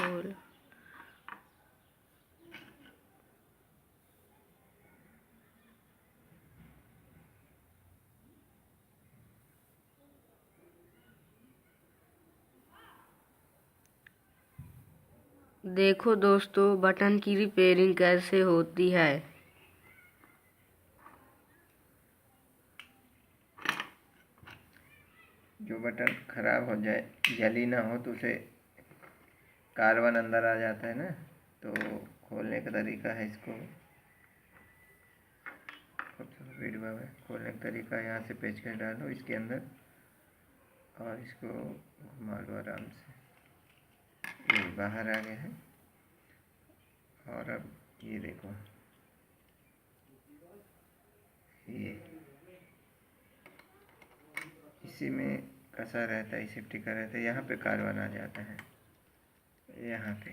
खोल। देखो दोस्तों, बटन की रिपेयरिंग कैसे होती है। जो बटन ख़राब हो जाए, जली ना हो, तो उसे कार्बन अंदर आ जाता है ना, तो खोलने का तरीका है। इसको वीडियो है, खोलने का तरीका यहाँ से पेचकस डालो इसके अंदर और इसको घुमा लो आराम से। ये बाहर आ गया है। और अब ये देखो, ये इसी में कसा रहता है, इसी टिका रहता है। यहाँ पे कार्बन आ जाता है, यहाँ पे।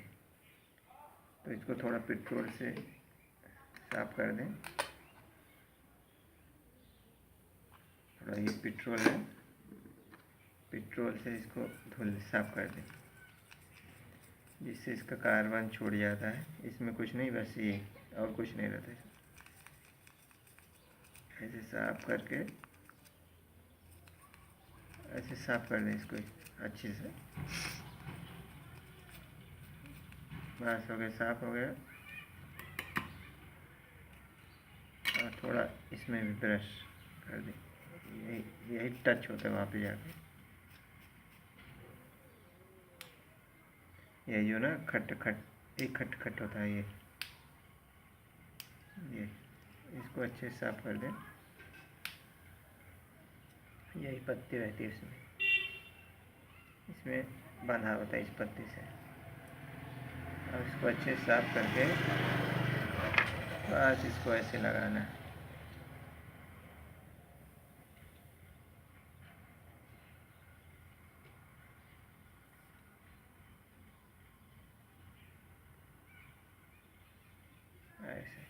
तो इसको थोड़ा पेट्रोल से साफ कर दें। थोड़ा ये पेट्रोल है, पेट्रोल से इसको धुल साफ कर दें, जिससे इसका कार्बन छूट जाता है। इसमें कुछ नहीं, बस ये, और कुछ नहीं रहता है। ऐसे साफ करके ऐसे साफ कर दें इसको अच्छे से। बस हो गया, साफ हो गया। और थोड़ा इसमें भी ब्रश कर दें, यही टच होता है वहाँ पे जाके। ये जो ना खट खट, एक खट खट होता है, ये इसको अच्छे से साफ कर दें। यही पत्ती रहती है इसमें बंधा होता है इस पत्ती से। अब इसको अच्छे से साफ करके बस इसको ऐसे लगाना है। ऐसे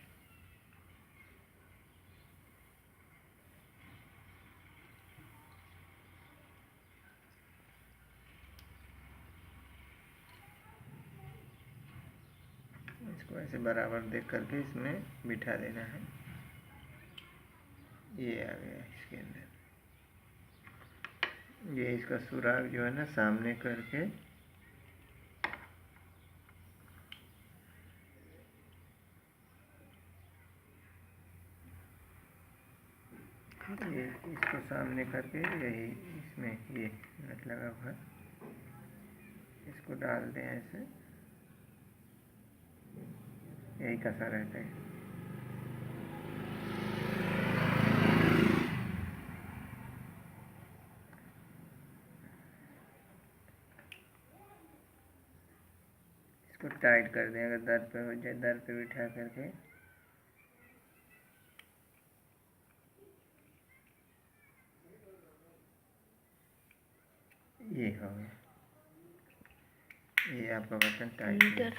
इसको ऐसे बराबर देख करके इसमें बिठा देना है। ये आ गया इसके अंदर। ये इसका सुराग जो है ना, सामने करके ये इसको सामने करके, यही इसमें ये नट लगा हुआ है, इसको डाल दें ऐसे। यही कसा रहता है। इसको टाइट कर दें। अगर दर पे हो जाए, दर पे बिठा करके ये हो गया। ये आपका बटन टाइट है।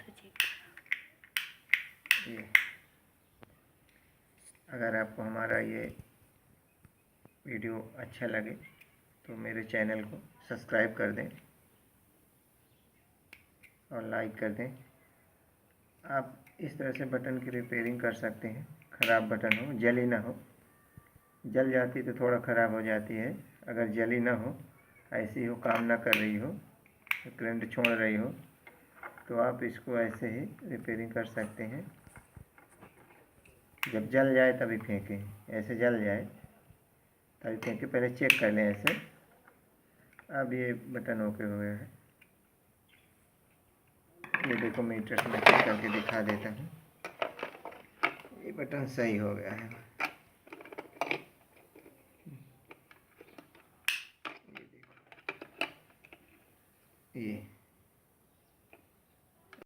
ये अगर आपको हमारा ये वीडियो अच्छा लगे तो मेरे चैनल को सब्सक्राइब कर दें और लाइक कर दें। आप इस तरह से बटन की रिपेयरिंग कर सकते हैं। ख़राब बटन हो, जली ना हो, जल जाती तो थोड़ा ख़राब हो जाती है। अगर जली ना हो, ऐसी हो, काम ना कर रही हो, करंट छोड़ रही हो, तो आप इसको ऐसे ही रिपेयरिंग कर सकते हैं। जब जल जाए तभी फेंकें, ऐसे जल जाए तभी फेंकें। पहले चेक कर लें ऐसे। अब ये बटन ओके हो गया है। ये देखो, मीटर से मैं चेक करके दिखा देता हूँ। ये बटन सही हो गया है। ये देखो, ये